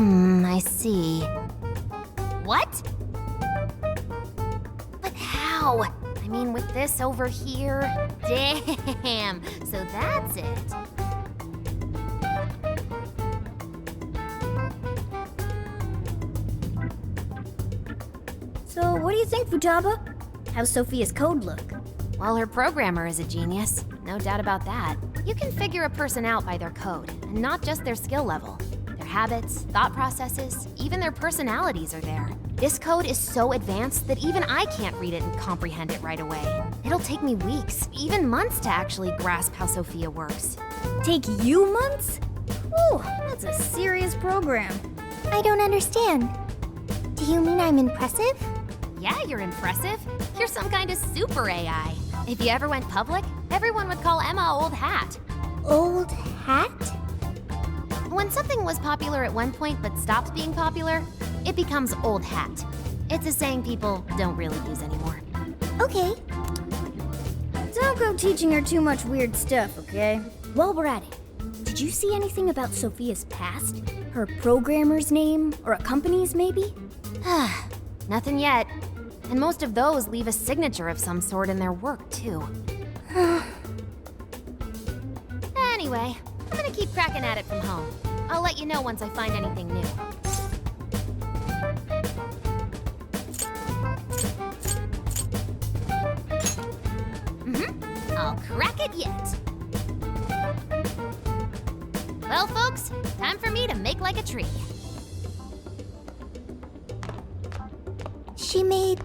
I see. What? But how? I mean, with this over here? Damn, so that's it. So, what do you think, Futaba? How's Sophia's code look? Well, her programmer is a genius. No doubt about that. You can figure a person out by their code, and not just their skill level. Their habits, thought processes, even their personalities are there. This code is so advanced that even I can't read it and comprehend it right away. It'll take me weeks, even months to actually grasp how Sophia works. Take you months? Whew, that's a serious program. I don't understand. Do you mean I'm impressive? Yeah, you're impressive. You're some kind of super AI. If you ever went public, everyone would call Emma Old Hat. Old hat? When something was popular at one point but stops being popular, it becomes old hat. It's a saying people don't really use anymore. Okay. Don't go teaching her too much weird stuff, okay? While we're at it, did you see anything about Sophia's past? Her programmer's name, or a company's maybe? Nothing yet. And most of those leave a signature of some sort in their work, too. Anyway, I'm gonna keep cracking at it from home. I'll let you know once I find anything new. I'll crack it yet. Well, folks, time for me to make like a tree. She made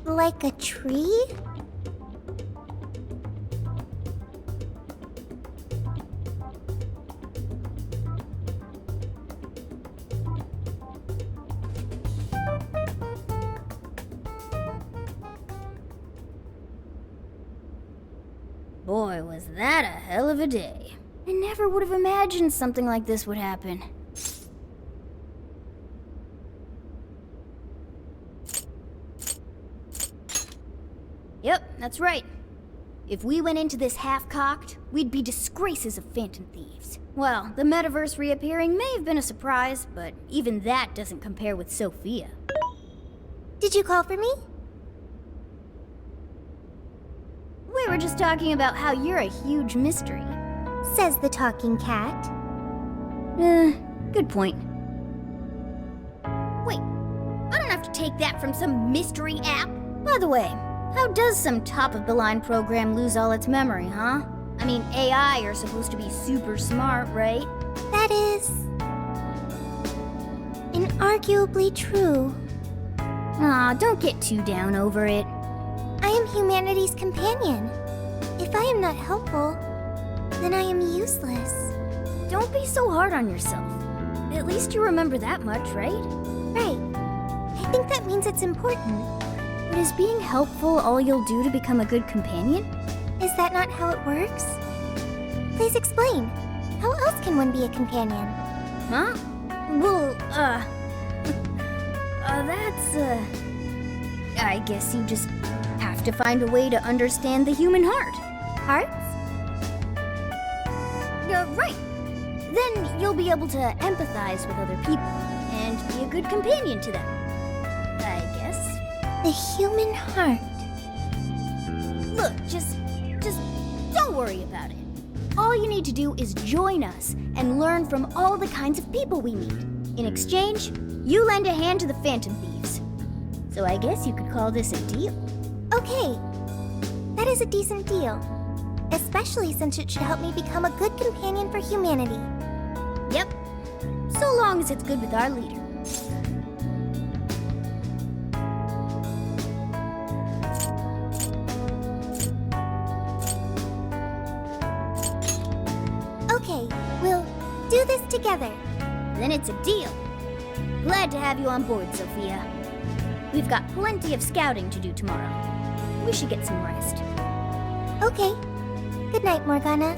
like a tree? Boy, was that a hell of a day. I never would have imagined something like this would happen. Yep, that's right. If we went into this half-cocked, we'd be disgraces of Phantom Thieves. Well, the metaverse reappearing may have been a surprise, but even that doesn't compare with Sophia. Did you call for me? We were just talking about how you're a huge mystery. Says the talking cat. Good point. Wait, I don't have to take that from some mystery app. By the way, how does some top-of-the-line program lose all its memory, huh? I mean, AI are supposed to be super smart, right? That is inarguably true. Aw, don't get too down over it. I am humanity's companion. If I am not helpful, then I am useless. Don't be so hard on yourself. At least you remember that much, right? Right. I think that means it's important. But is being helpful all you'll do to become a good companion? Is that not how it works? Please explain. How else can one be a companion? Huh? Well, I guess you just have to find a way to understand the human heart. Hearts? Right. Then you'll be able to empathize with other people and be a good companion to them. I guess. The human heart. Look, just don't worry about it. All you need to do is join us and learn from all the kinds of people we meet. In exchange, you lend a hand to the Phantom Thieves. So I guess you could call this a deal. Okay. That is a decent deal. Especially since it should help me become a good companion for humanity. Yep. So long as it's good with our leader. Okay, we'll do this together. Then it's a deal. Glad to have you on board, Sophia. We've got plenty of scouting to do tomorrow. We should get some rest. Okay. Good night, Morgana.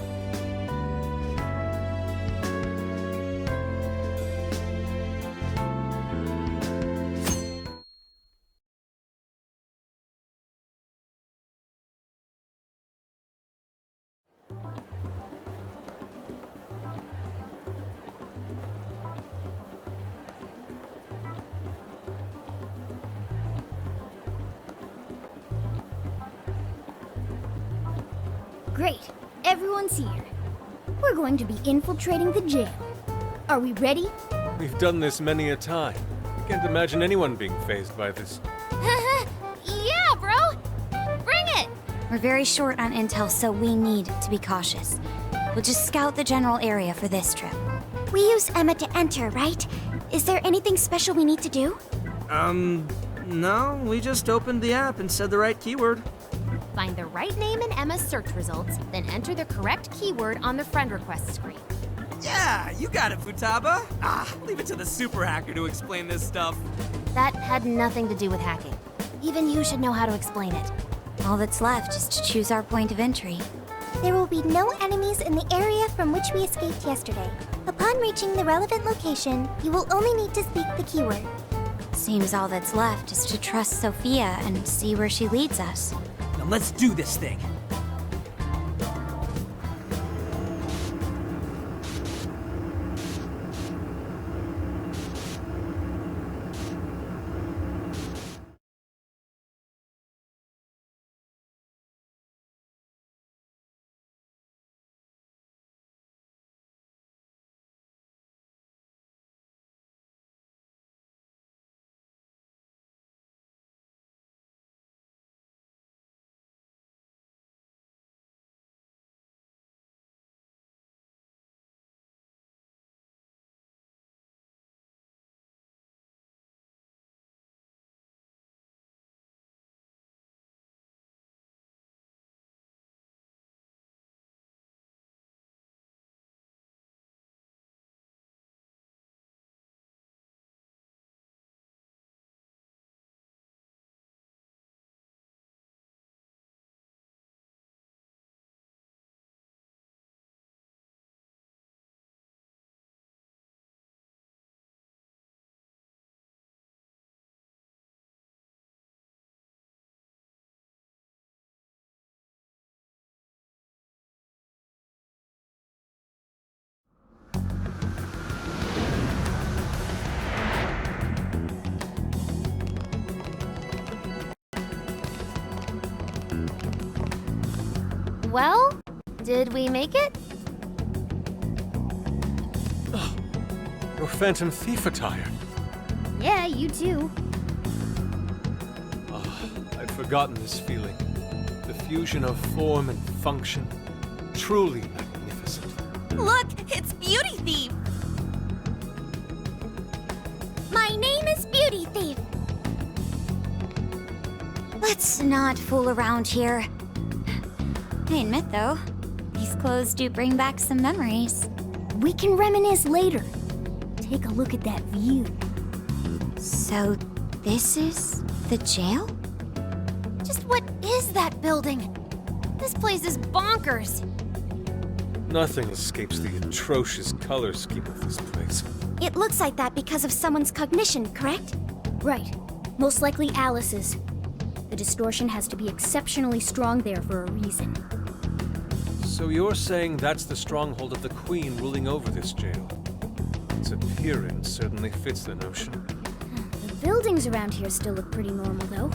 Great. Everyone's here. We're going to be infiltrating the jail. Are we ready? We've done this many a time. I can't imagine anyone being fazed by this. Yeah, bro! Bring it! We're very short on intel, so we need to be cautious. We'll just scout the general area for this trip. We use Emma to enter, right? Is there anything special we need to do? No, we just opened the app and said the right keyword. Find the right name in Emma's search results, then enter the correct keyword on the friend request screen. Yeah, you got it, Futaba. Leave it to the super hacker to explain this stuff. That had nothing to do with hacking. Even you should know how to explain it. All that's left is to choose our point of entry. There will be no enemies in the area from which we escaped yesterday. Upon reaching the relevant location, you will only need to speak the keyword. Seems all that's left is to trust Sophia and see where she leads us. Now let's do this thing. Well, did we make it? Your Phantom Thief attire. Yeah, you too. I'd forgotten this feeling. The fusion of form and function. Truly magnificent. Look, it's Beauty Thief! My name is Beauty Thief. Let's not fool around here. I admit, though, these clothes do bring back some memories. We can reminisce later. Take a look at that view. So, this is the jail? Just what is that building? This place is bonkers. Nothing escapes the atrocious color scheme of this place. It looks like that because of someone's cognition, correct? Right. Most likely Alice's. The distortion has to be exceptionally strong there for a reason. So you're saying that's the stronghold of the Queen ruling over this jail? Its appearance certainly fits the notion. The buildings around here still look pretty normal, though.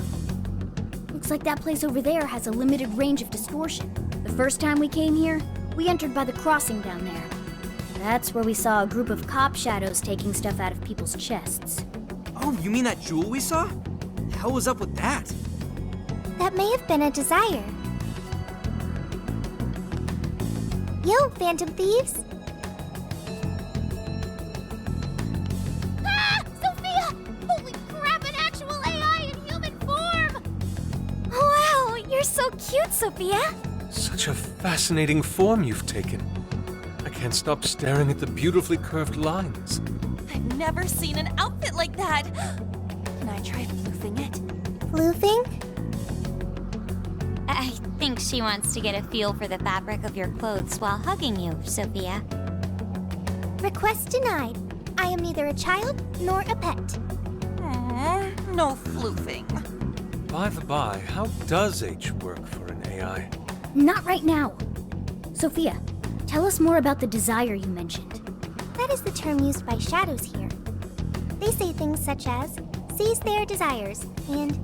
Looks like that place over there has a limited range of distortion. The first time we came here, we entered by the crossing down there. That's where we saw a group of cop shadows taking stuff out of people's chests. Oh, you mean that jewel we saw? The hell was up with that? That may have been a desire. Yo, Phantom Thieves! Ah! Sophia! Holy crap, an actual AI in human form! Wow, you're so cute, Sophia! Such a fascinating form you've taken. I can't stop staring at the beautifully curved lines. I've never seen an outfit like that. Can I try floofing it? Floofing? I think she wants to get a feel for the fabric of your clothes while hugging you, Sophia. Request denied. I am neither a child nor a pet. No floofing. By the by, how does H work for an AI? Not right now. Sophia, tell us more about the desire you mentioned. That is the term used by shadows here. They say things such as, seize their desires, and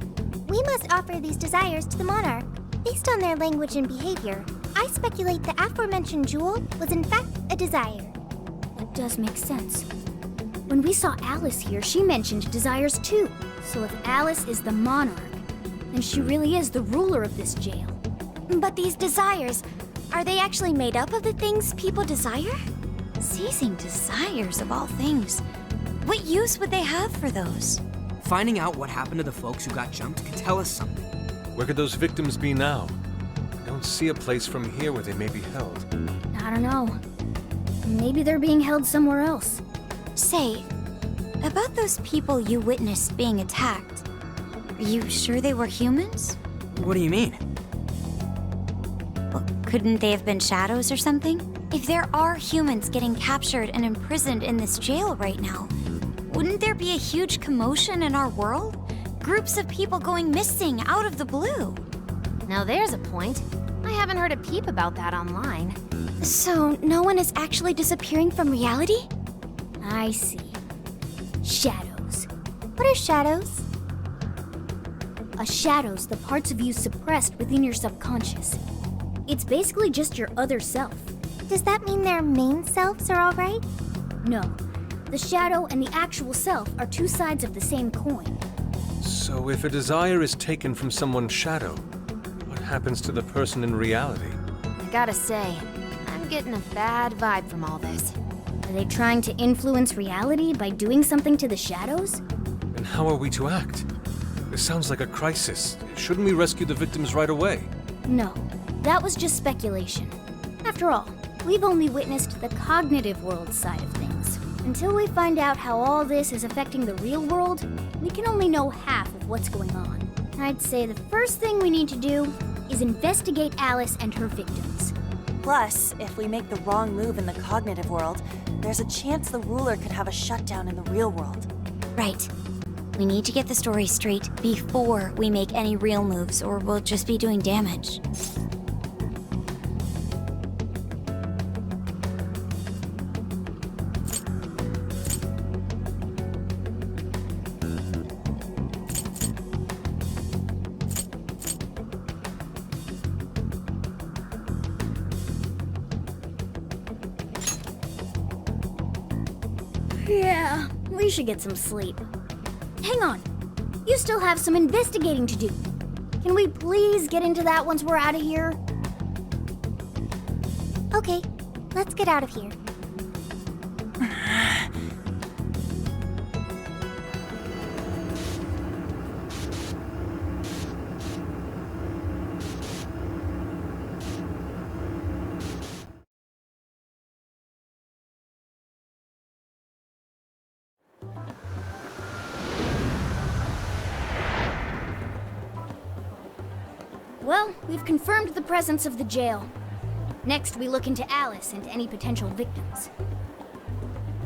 we must offer these desires to the monarch. Based on their language and behavior, I speculate the aforementioned jewel was in fact a desire. That does make sense. When we saw Alice here, she mentioned desires too. So if Alice is the monarch, then she really is the ruler of this jail. But these desires, are they actually made up of the things people desire? Seizing desires of all things. What use would they have for those? Finding out what happened to the folks who got jumped could tell us something. Where could those victims be now? I don't see a place from here where they may be held. I don't know. Maybe they're being held somewhere else. Say, about those people you witnessed being attacked, are you sure they were humans? What do you mean? Well, couldn't they have been shadows or something? If there are humans getting captured and imprisoned in this jail right now, wouldn't there be a huge commotion in our world? Groups of people going missing out of the blue. Now there's a point. I haven't heard a peep about that online. So, no one is actually disappearing from reality? I see. Shadows. What are shadows? A shadow's the parts of you suppressed within your subconscious. It's basically just your other self. Does that mean their main selves are alright? No. The shadow and the actual self are two sides of the same coin. So if a desire is taken from someone's shadow, what happens to the person in reality? I gotta say, I'm getting a bad vibe from all this. Are they trying to influence reality by doing something to the shadows? And how are we to act? This sounds like a crisis. Shouldn't we rescue the victims right away? No. That was just speculation. After all, we've only witnessed the cognitive world side of things. Until we find out how all this is affecting the real world, we can only know half of what's going on. I'd say the first thing we need to do is investigate Alice and her victims. Plus, if we make the wrong move in the cognitive world, there's a chance the ruler could have a shutdown in the real world. Right. We need to get the story straight before we make any real moves, or we'll just be doing damage. Yeah, we should get some sleep. Hang on. You still have some investigating to do. Can we please get into that once we're out of here? Okay, let's get out of here. Well, we've confirmed the presence of the jail. Next, we look into Alice and any potential victims.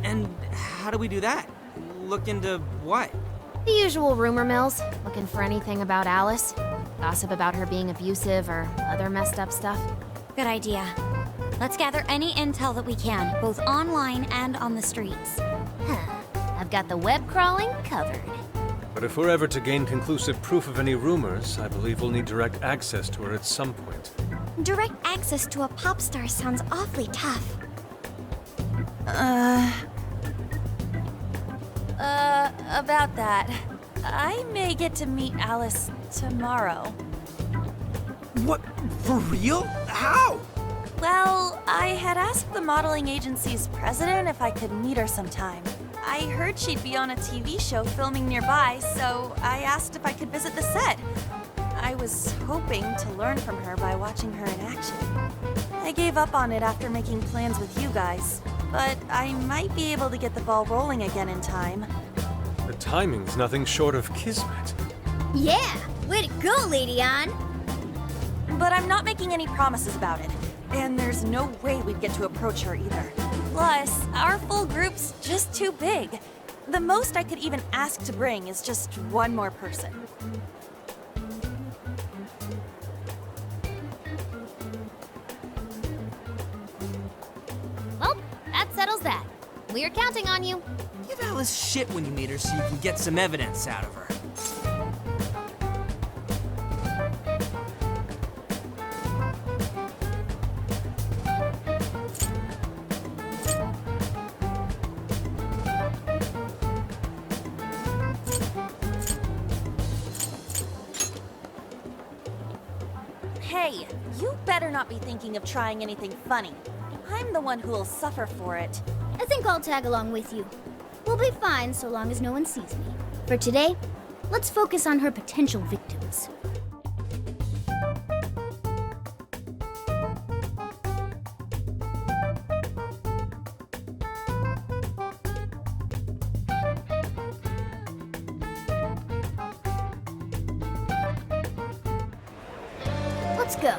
And how do we do that? Look into what? The usual rumor mills, looking for anything about Alice. Gossip about her being abusive or other messed up stuff. Good idea. Let's gather any intel that we can, both online and on the streets. I've got the web crawling covered. But if we're ever to gain conclusive proof of any rumors, I believe we'll need direct access to her at some point. Direct access to a pop star sounds awfully tough. About that. I may get to meet Alice tomorrow. What? For real? How? Well, I had asked the modeling agency's president if I could meet her sometime. I heard she'd be on a TV show filming nearby, so I asked if I could visit the set. I was hoping to learn from her by watching her in action. I gave up on it after making plans with you guys, but I might be able to get the ball rolling again in time. The timing's nothing short of kismet. Yeah! Way to go, Lady Ann! But I'm not making any promises about it. And there's no way we'd get to approach her either. Plus, our full group's just too big. The most I could even ask to bring is just one more person. Well, that settles that. We're counting on you. Give Alice shit when you meet her so you can get some evidence out of her. Hey, you better not be thinking of trying anything funny. I'm the one who will suffer for it. I think I'll tag along with you. We'll be fine so long as no one sees me. For today, let's focus on her potential victims. Let's go.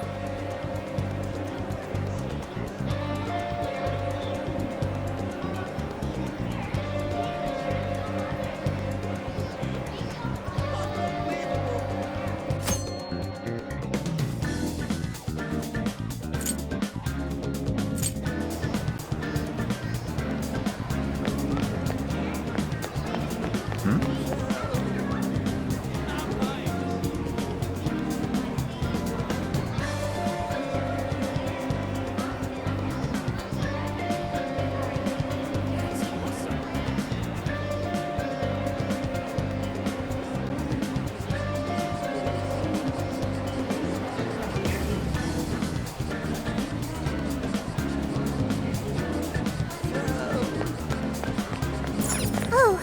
Oh,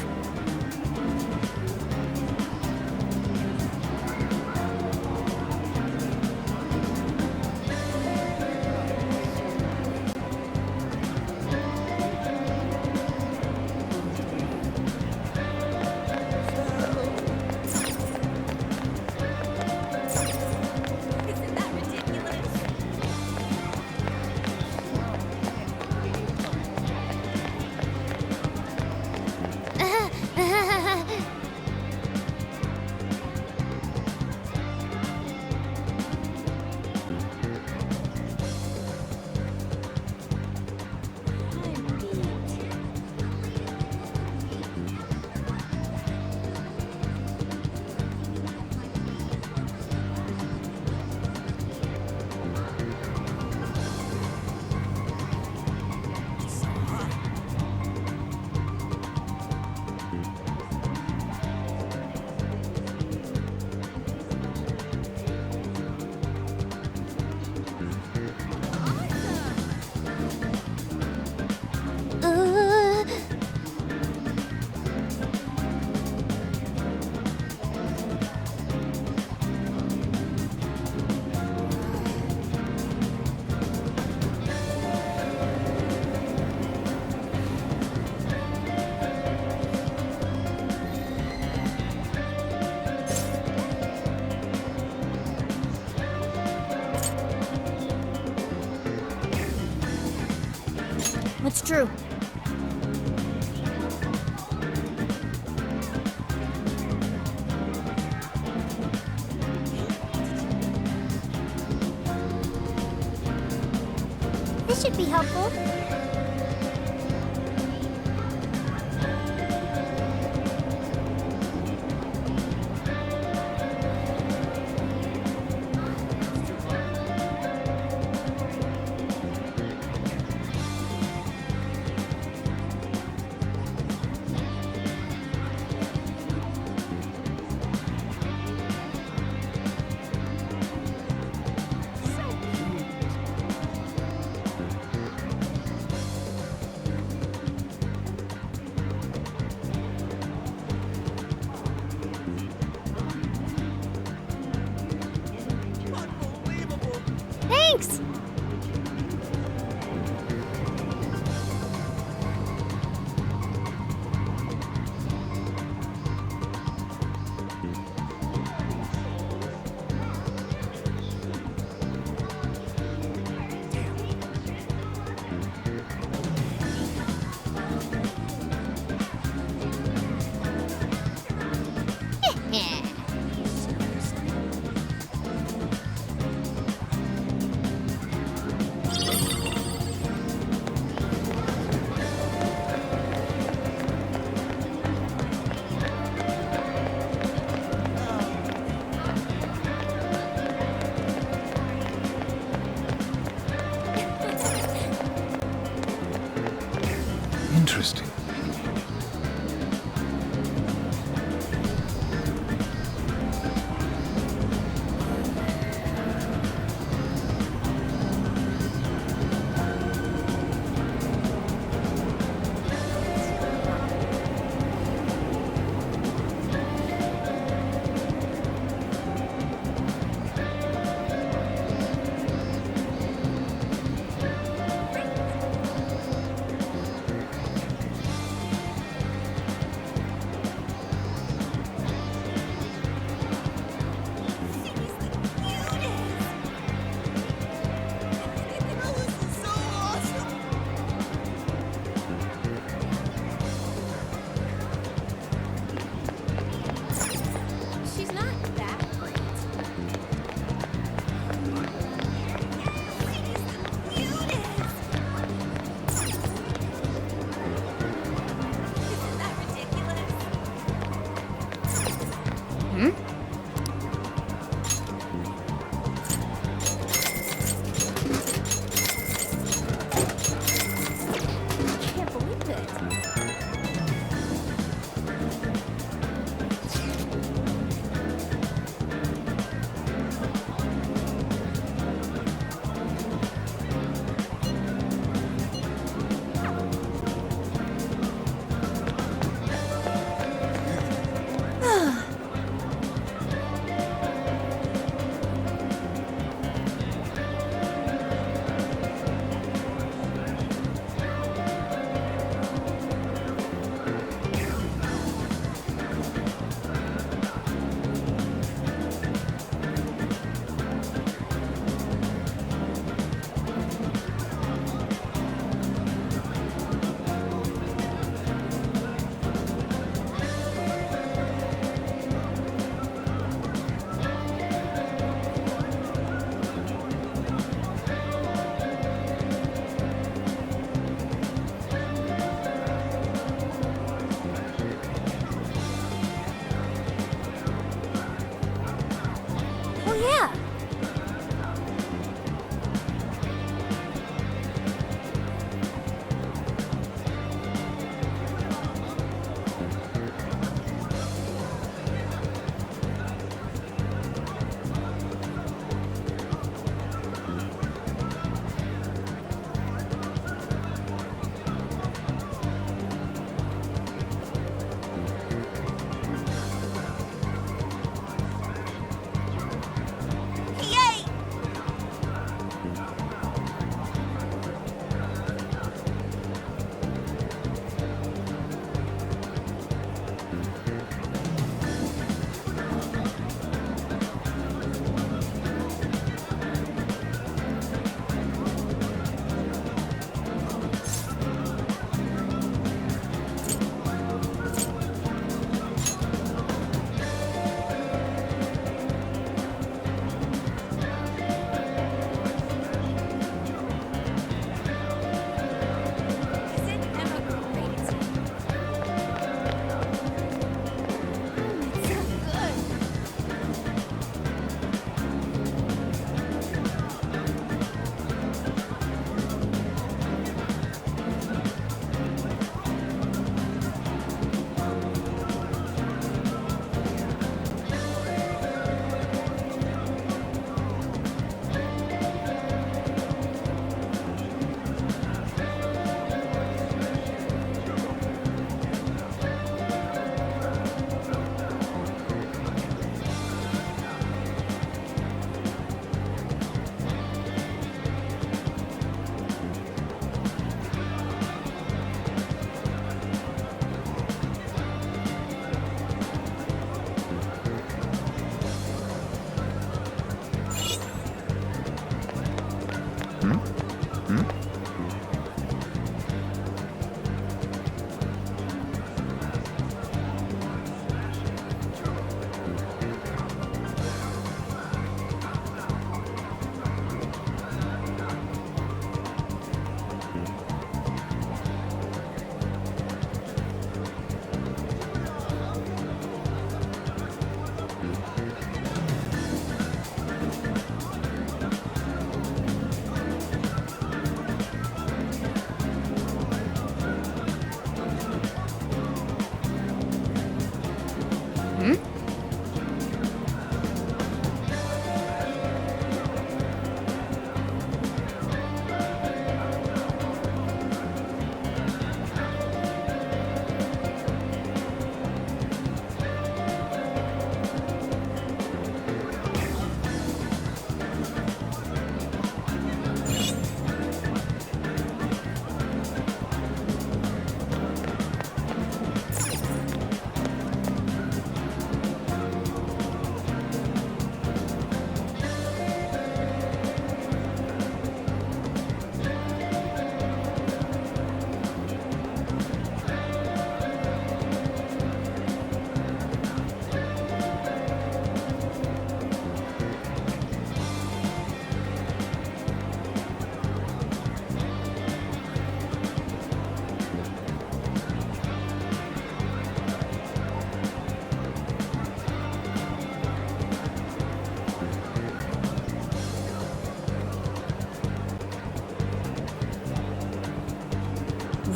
Isn't that ridiculous? uh, What's true? this should be helpful. Thanks! Interesting.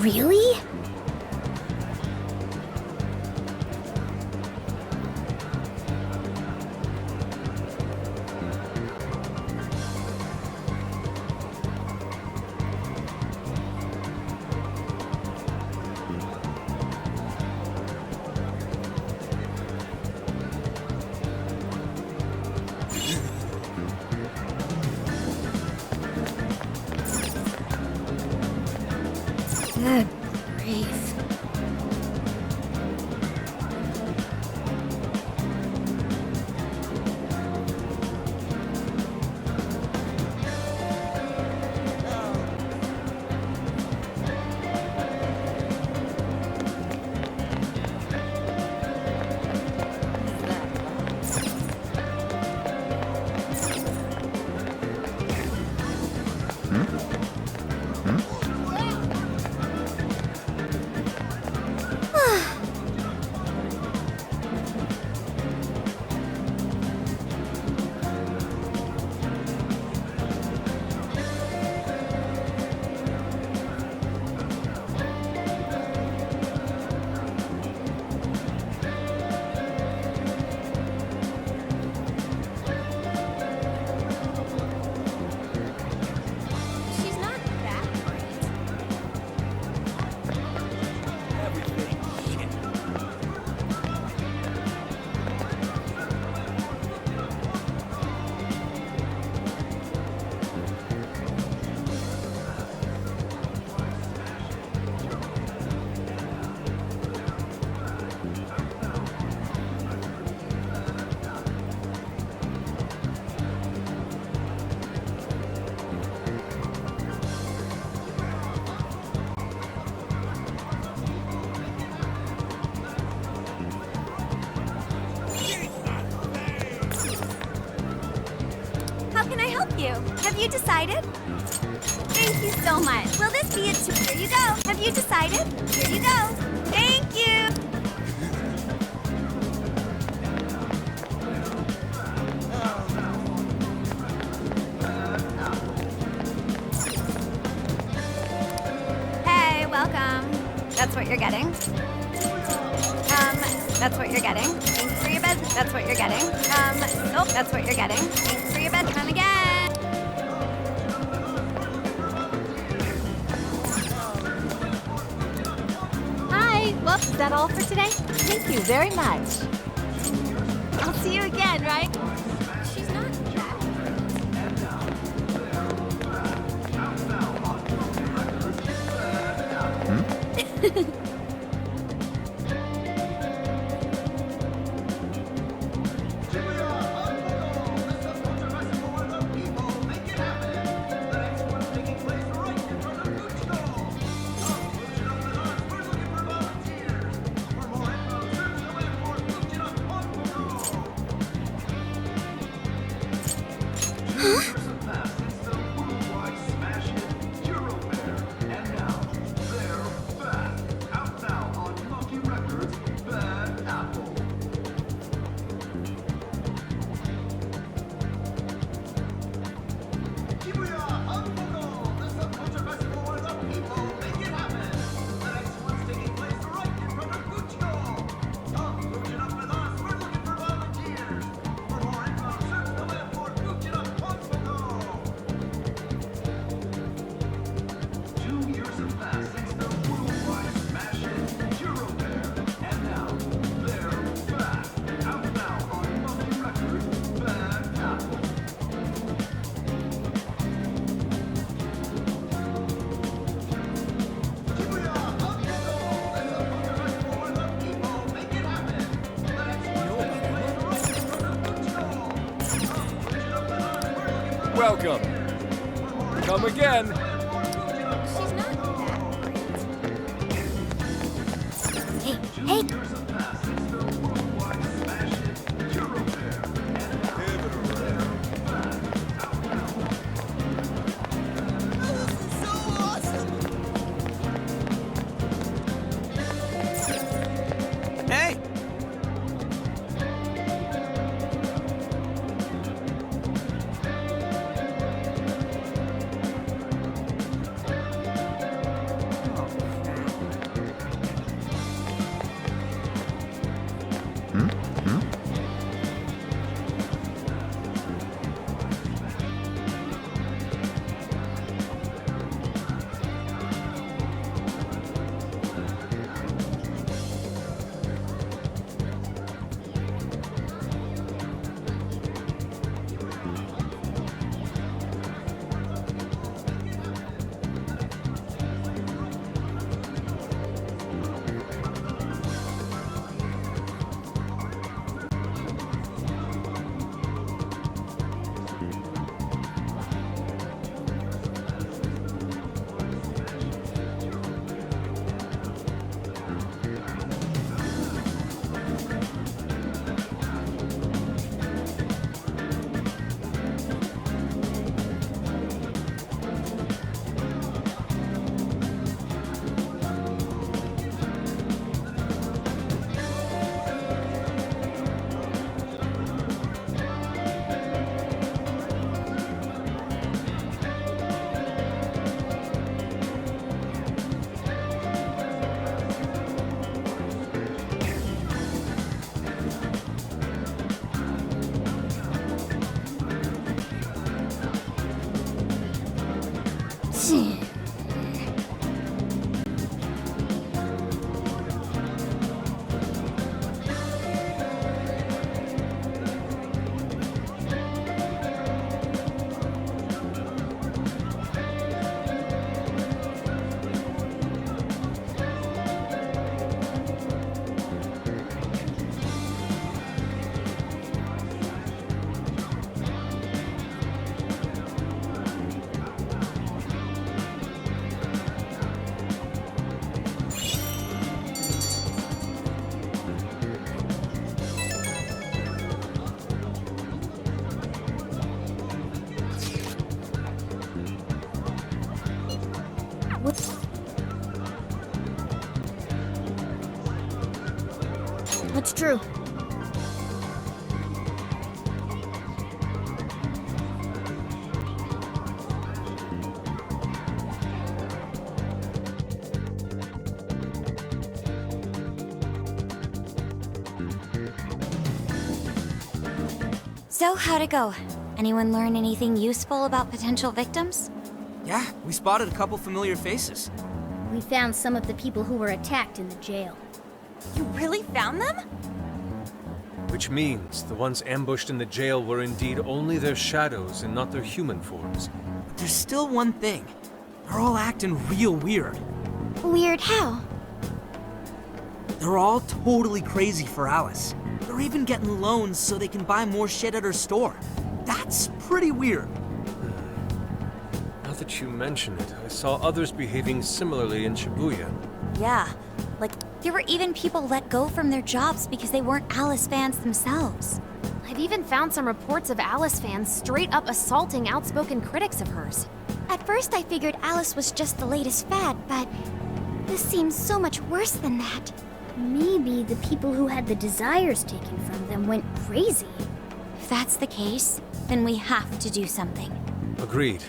Really? Good grief. She's not that great. How can I help you? Have you decided? Thank you so much. Will this be it too? Here you go. Have you decided? Here you go. Thank you. Hey, welcome. That's what you're getting. That's what you're getting. Thanks for your bed. That's what you're getting. Nope, that's what you're getting. Thanks for your bed. Come again. Hi. Well, is that all for today? Thank you very much. I'll see you again, right? She's not that. Welcome. Come again. She's not that great. Hey, hey! Hey! That's true. So, how'd it go? Anyone learn anything useful about potential victims? Yeah, we spotted a couple familiar faces. We found some of the people who were attacked in the jail. You really found them? Which means the ones ambushed in the jail were indeed only their shadows and not their human forms. But there's still one thing. They're all acting real weird. Weird how? They're all totally crazy for Alice. They're even getting loans so they can buy more shit at her store. That's pretty weird. Now that you mention it, I saw others behaving similarly in Shibuya. Yeah, like there were even people let go from their jobs because they weren't Alice fans themselves. I've even found some reports of Alice fans straight up assaulting outspoken critics of hers. At first I figured Alice was just the latest fad, but this seems so much worse than that. Maybe the people who had the desires taken from them went crazy. If that's the case, then we have to do something. Agreed.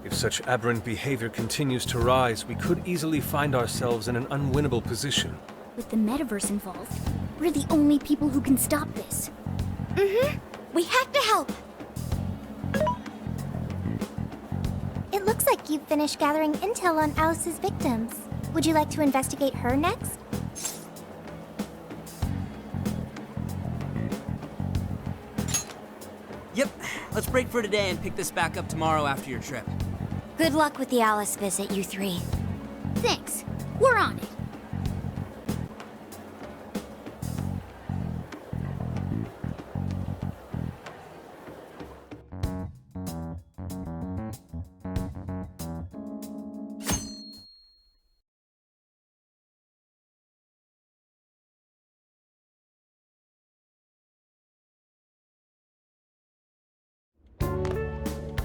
If such aberrant behavior continues to rise, we could easily find ourselves in an unwinnable position. With the metaverse involved, we're the only people who can stop this. We have to help. It looks like you've finished gathering intel on Alice's victims. Would you like to investigate her next? Yep, let's break for today and pick this back up tomorrow after your trip. Good luck with the Alice visit, you three. Thanks. We're on it.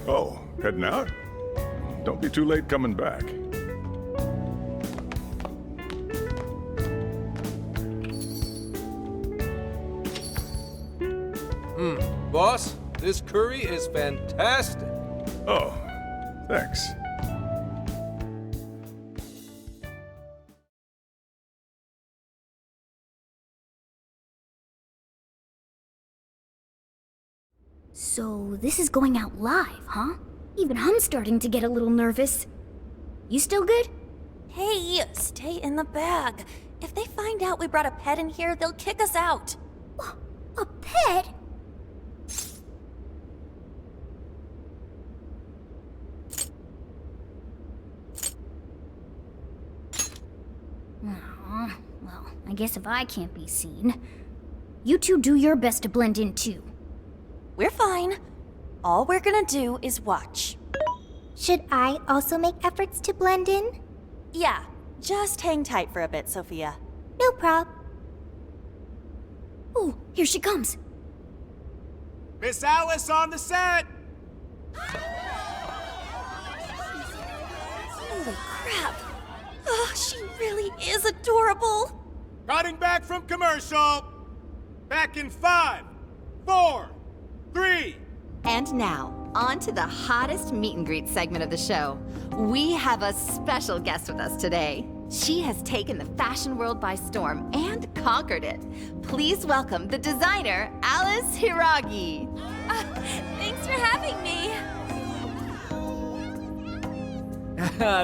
Oh, heading out? Don't be too late coming back. Boss, this curry is fantastic. Oh, thanks. So this is going out live, huh? Even I'm starting to get a little nervous. You still good? Hey, stay in the bag. If they find out we brought a pet in here, they'll kick us out. A pet? Aw, well, I guess if I can't be seen, you two do your best to blend in too. We're fine. All we're gonna do is watch. Should I also make efforts to blend in? Yeah, just hang tight for a bit, Sophia. No prob. Oh, here she comes. Miss Alice on the set! Holy crap! Oh, she really is adorable! Cutting back from commercial! Back in 5, 4, 3... And now, on to the hottest meet and greet segment of the show. We have a special guest with us today. She has taken the fashion world by storm and conquered it. Please welcome the designer, Alice Hiragi. Thanks for having me.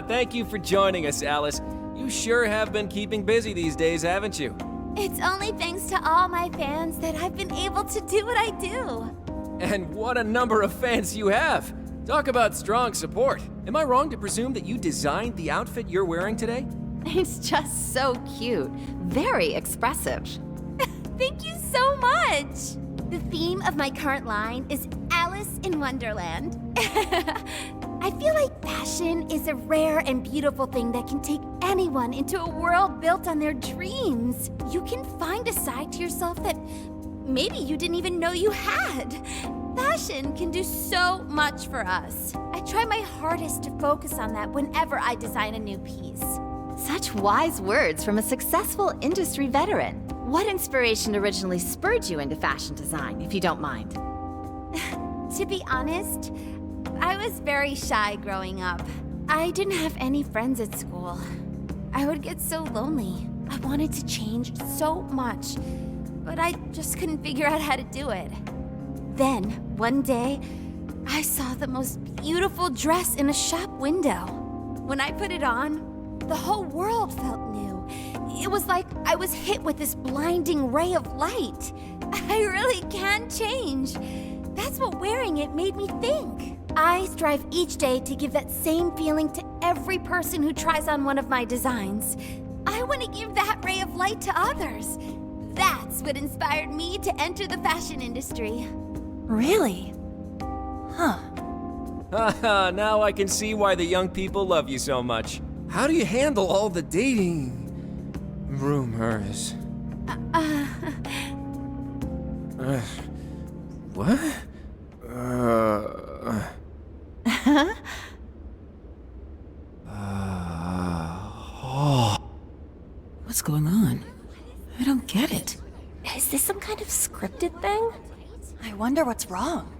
Thank you for joining us, Alice. You sure have been keeping busy these days, haven't you? It's only thanks to all my fans that I've been able to do what I do. And what a number of fans you have. Talk about strong support. Am I wrong to presume that you designed the outfit you're wearing today? It's just so cute. Very expressive. Thank you so much. The theme of my current line is Alice in Wonderland. I feel like fashion is a rare and beautiful thing that can take anyone into a world built on their dreams. You can find a side to yourself that maybe you didn't even know you had. Fashion can do so much for us. I try my hardest to focus on that whenever I design a new piece. Such wise words from a successful industry veteran. what inspiration originally spurred you into fashion design, if you don't mind? To be honest, I was very shy growing up. I didn't have any friends at school. I would get so lonely. I wanted to change so much, but I just couldn't figure out how to do it. Then, one day, I saw the most beautiful dress in a shop window. When I put it on, the whole world felt new. It was like I was hit with this blinding ray of light. I really can change. That's what wearing it made me think. I strive each day to give that same feeling to every person who tries on one of my designs. I want to give that ray of light to others. That's what inspired me to enter the fashion industry. Really? Huh. Haha, now I can see why the young people love you so much. How do you handle all the dating rumors? What? What's going on? I don't get it. Is this some kind of scripted thing? I wonder what's wrong.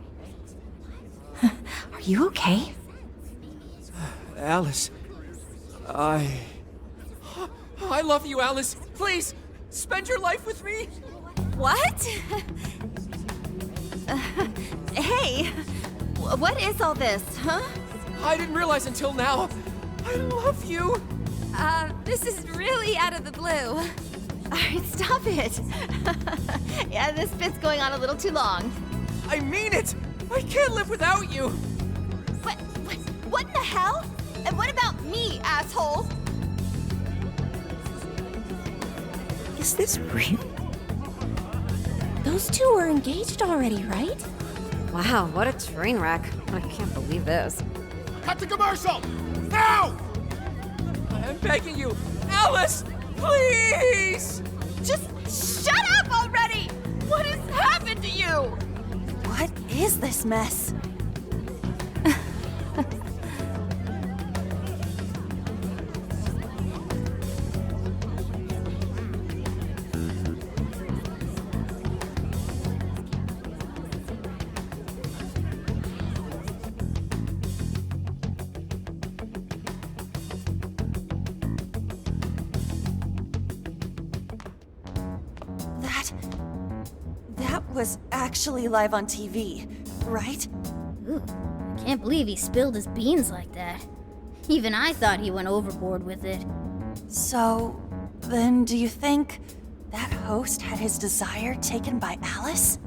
Are you okay? Alice, I love you, Alice. Please, spend your life with me. What? Hey, what is all this, huh? I didn't realize until now. I love you. This is really out of the blue. All right, stop it. Yeah, this bit's going on a little too long. I mean it. I can't live without you. What in the hell? And what about me, asshole? Is this real? Those two were engaged already, right? Wow, what a train wreck. I can't believe this. Cut the commercial! Now! I'm begging you, Alice, please! Just shut up already! What has happened to you? What is this mess? That was actually live on TV, right? Ooh, I can't believe he spilled his beans like that. Even I thought he went overboard with it. So, then do you think that host had his desire taken by Alice?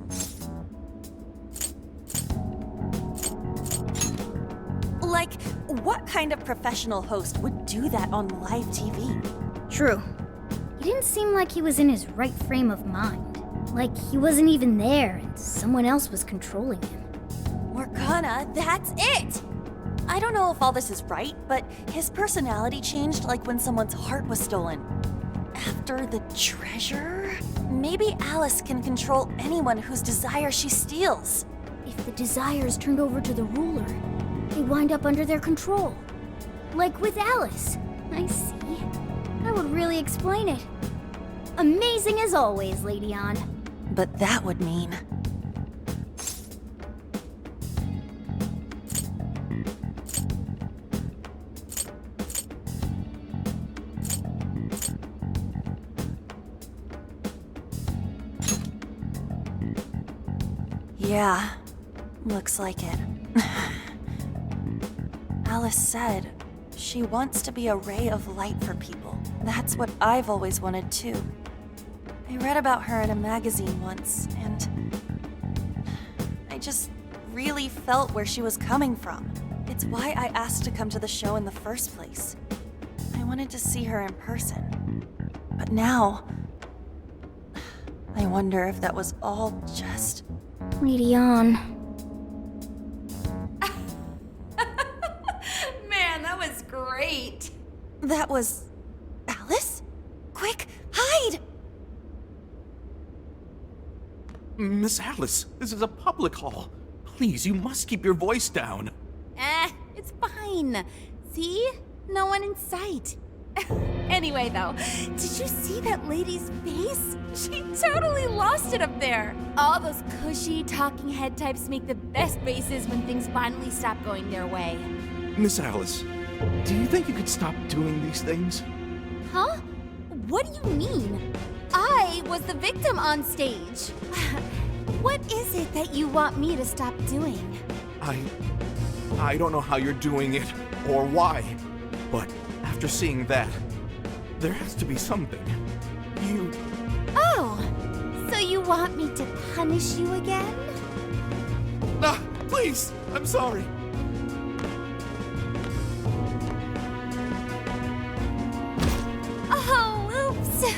Like, what kind of professional host would do that on live TV? True. He didn't seem like he was in his right frame of mind. Like he wasn't even there and someone else was controlling him. Morgana, that's it! I don't know if all this is right, but his personality changed like when someone's heart was stolen. After the treasure? Maybe Alice can control anyone whose desire she steals. If the desire is turned over to the ruler, they wind up under their control. Like with Alice. I see. That would really explain it. Amazing as always, Lady Ann. But that would mean... Yeah, looks like it. Alice said she wants to be a ray of light for people. That's what I've always wanted too. I read about her in a magazine once, and I just really felt where she was coming from. It's why I asked to come to the show in the first place. I wanted to see her in person. But now, I wonder if that was all just... Lady Ann. Man, that was great. That was... Alice? Quick, hide! Miss Alice, this is a public hall. Please, you must keep your voice down. It's fine. See? No one in sight. And Anyway, though, did you see that lady's face? She totally lost it up there. All those cushy, talking head types make the best faces when things finally stop going their way. Miss Alice, do you think you could stop doing these things? Huh? What do you mean? I was the victim on stage. What is it that you want me to stop doing? I don't know how you're doing it or why, but after seeing that, there has to be something. Oh, so you want me to punish you again? Ah, please, I'm sorry. Oh, oops.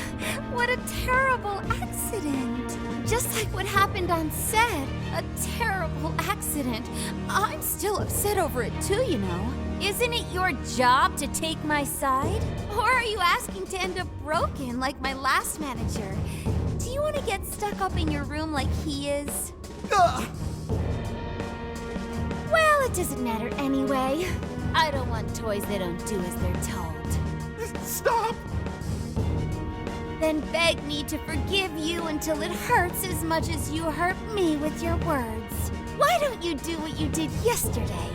What a terrible accident. Just like what happened on set. A terrible accident. I'm still upset over it too, you know. Isn't it your job to take my side? Or are you asking to end up broken like my last manager? Do you want to get stuck up in your room like he is? Well, it doesn't matter anyway. I don't want toys that don't do as they're told. Stop! Then beg me to forgive you until it hurts as much as you hurt me with your words. Why don't you do what you did yesterday?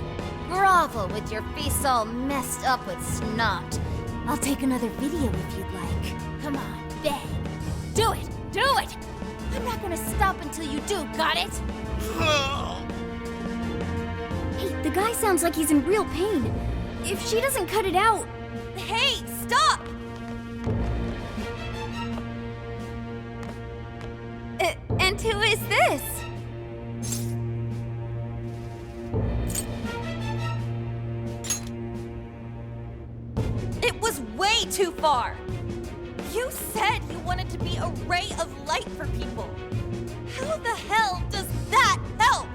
Grovel with your face all messed up with snot. I'll take another video if you'd like. Come on, beg. Do it! Do it! I'm not gonna stop until you do, got it? Hey, the guy sounds like he's in real pain. If she doesn't cut it out... Hey, stop! And who is this? It was way too far! You said you wanted to be a ray of light for people. How the hell does that help?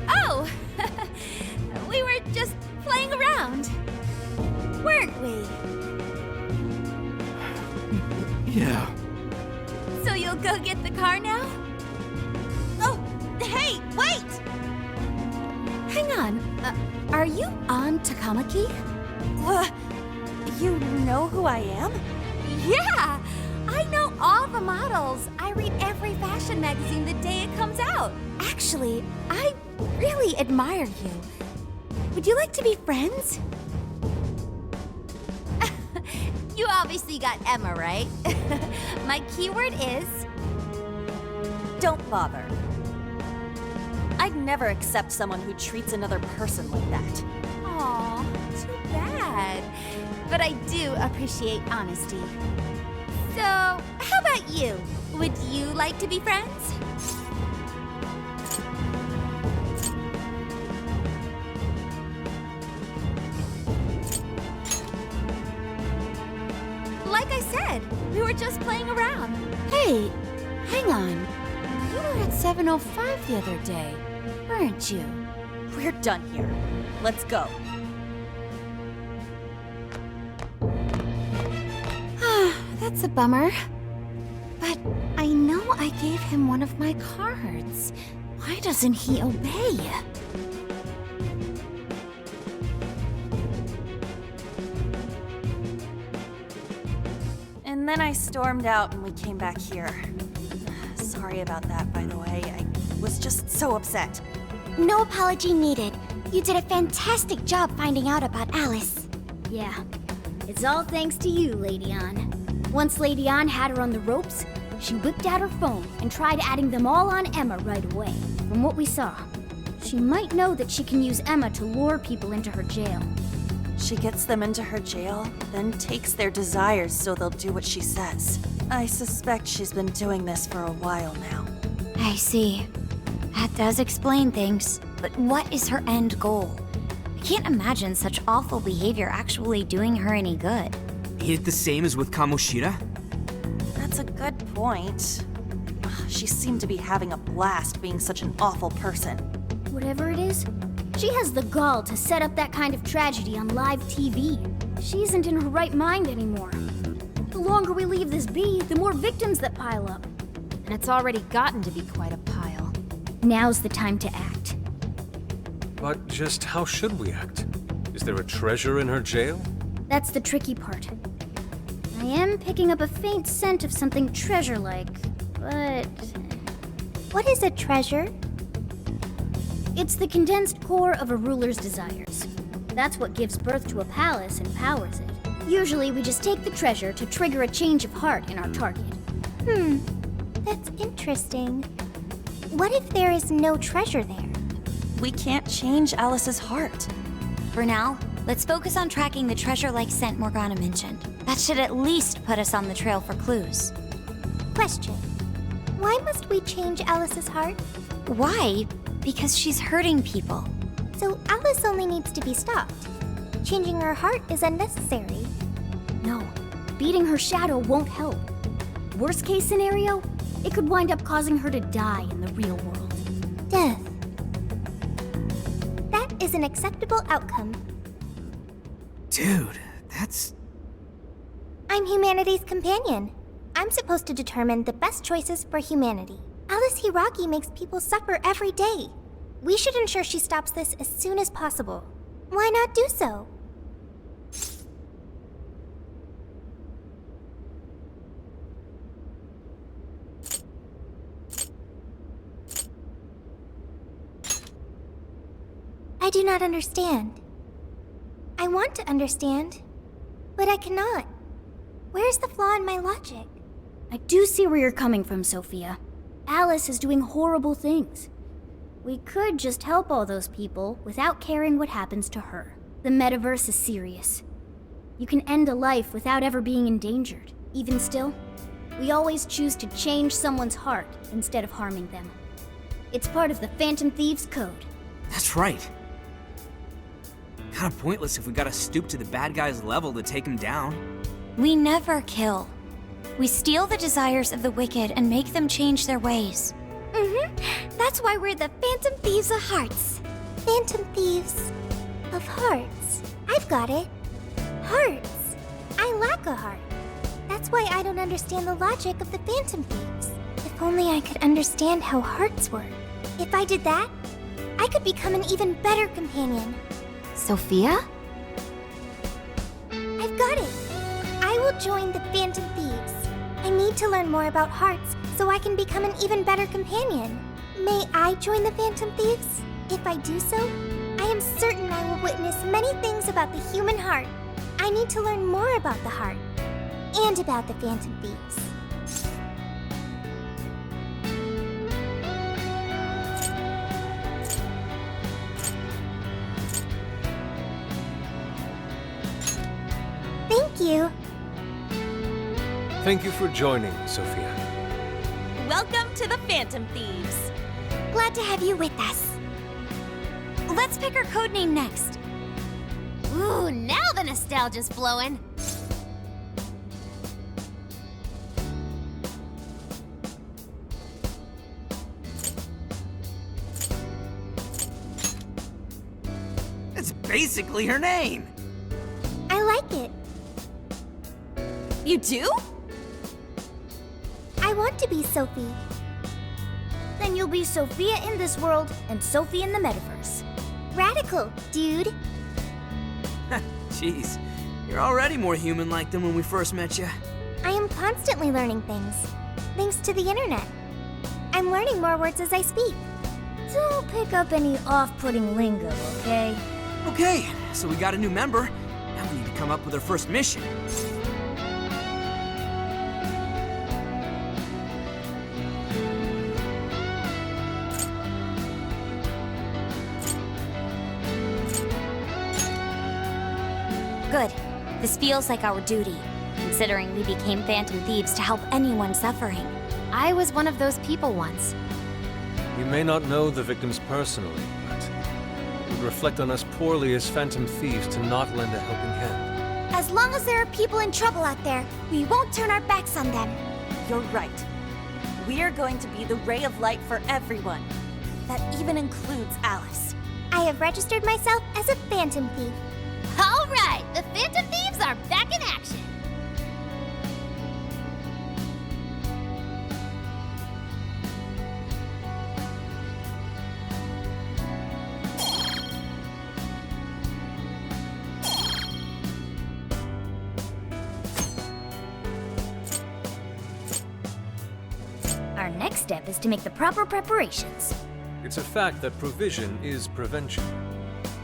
Oh! We were just playing around. Weren't we? Yeah. So you'll go get the car now? Oh, hey, wait! Hang on. Are you on Takamaki? You know who I am? Yeah! I know all the models. I read every fashion magazine the day it comes out. Actually, I really admire you. Would you like to be friends? You obviously got Emma, right? My keyword is... Don't bother. I'd never accept someone who treats another person like that. Aw, too bad. But I do appreciate honesty. So, how about you? Would you like to be friends? Like I said, we were just playing around. Hey, hang on. You were at 7:05 the other day, weren't you? We're done here. Let's go. That's a bummer. But I know I gave him one of my cards. Why doesn't he obey? And then I stormed out and we came back here. Sorry about that, by the way. I was just so upset. No apology needed. You did a fantastic job finding out about Alice. Yeah, it's all thanks to you, Lady Ann. Once Lady Ann had her on the ropes, she whipped out her phone and tried adding them all on Emma right away. From what we saw, she might know that she can use Emma to lure people into her jail. She gets them into her jail, then takes their desires so they'll do what she says. I suspect she's been doing this for a while now. I see. That does explain things. But what is her end goal? I can't imagine such awful behavior actually doing her any good. Ain't it the same as with Kamoshida? That's a good point. She seemed to be having a blast being such an awful person. Whatever it is, she has the gall to set up that kind of tragedy on live TV. She isn't in her right mind anymore. The longer we leave this be, the more victims that pile up. And it's already gotten to be quite a pile. Now's the time to act. But just how should we act? Is there a treasure in her jail? That's the tricky part. I am picking up a faint scent of something treasure-like, but... What is a treasure? It's the condensed core of a ruler's desires. That's what gives birth to a palace and powers it. Usually we just take the treasure to trigger a change of heart in our target. That's interesting. What if there is no treasure there? We can't change Alice's heart. For now, let's focus on tracking the treasure-like scent Morgana mentioned. That should at least put us on the trail for clues. Question. Why must we change Alice's heart? Why? Because she's hurting people. So Alice only needs to be stopped. Changing her heart is unnecessary. No, beating her shadow won't help. Worst case scenario, it could wind up causing her to die in the real world. Death. That is an acceptable outcome. Dude, that's... I'm humanity's companion. I'm supposed to determine the best choices for humanity. Alice Hiragi makes people suffer every day. We should ensure she stops this as soon as possible. Why not do so? I do not understand. I want to understand, but I cannot. Where's the flaw in my logic? I do see where you're coming from, Sophia. Alice is doing horrible things. We could just help all those people without caring what happens to her. The metaverse is serious. You can end a life without ever being endangered. Even still, we always choose to change someone's heart instead of harming them. It's part of the Phantom Thieves Code. That's right. Kinda pointless if we gotta stoop to the bad guy's level to take him down. We never kill. We steal the desires of the wicked and make them change their ways. That's why we're the Phantom Thieves of Hearts. Phantom Thieves of Hearts. I've got it. Hearts. I lack a heart. That's why I don't understand the logic of the Phantom Thieves. If only I could understand how hearts work. If I did that, I could become an even better companion. Sophia? I've got it. I will join the Phantom Thieves. I need to learn more about hearts so I can become an even better companion. May I join the Phantom Thieves? If I do so, I am certain I will witness many things about the human heart. I need to learn more about the heart and about the Phantom Thieves. Thank you. Thank you for joining, Sophia. Welcome to the Phantom Thieves. Glad to have you with us. Let's pick our codename next. Ooh, now the nostalgia's flowing. It's basically her name. I like it. You do? I want to be Sophie. Then you'll be Sophia in this world and Sophie in the metaverse. Radical, dude. Jeez, you're already more human-like than when we first met you. I am constantly learning things, thanks to the internet. I'm learning more words as I speak. Don't pick up any off-putting lingo, okay? Okay, so we got a new member. Now we need to come up with our first mission. Good. This feels like our duty, considering we became Phantom Thieves to help anyone suffering. I was one of those people once. You may not know the victims personally, but it would reflect on us poorly as Phantom Thieves to not lend a helping hand. As long as there are people in trouble out there, we won't turn our backs on them. You're right. We are going to be the ray of light for everyone. That even includes Alice. I have registered myself as a Phantom Thief. All right, the Phantom Thieves are back in action. next step is to make the proper preparations. It's a fact that provision is prevention.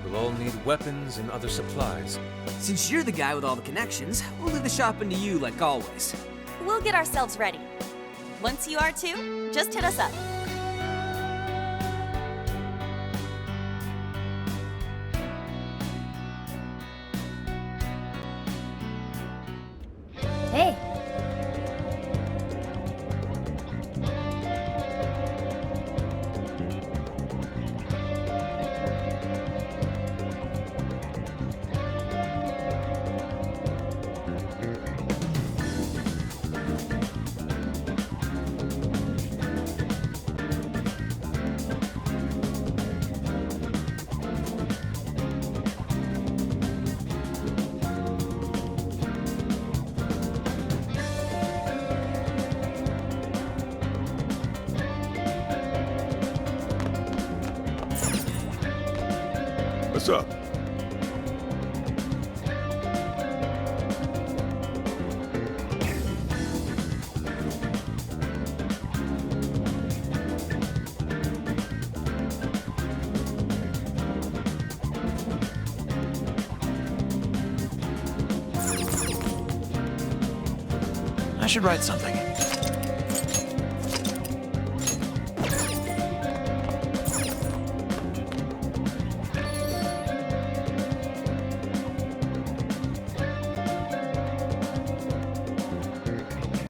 We'll all need weapons and other supplies. Since you're the guy with all the connections, we'll leave the shopping to you like always. We'll get ourselves ready. Once you are too, just hit us up. Hey, What's up? I should write something.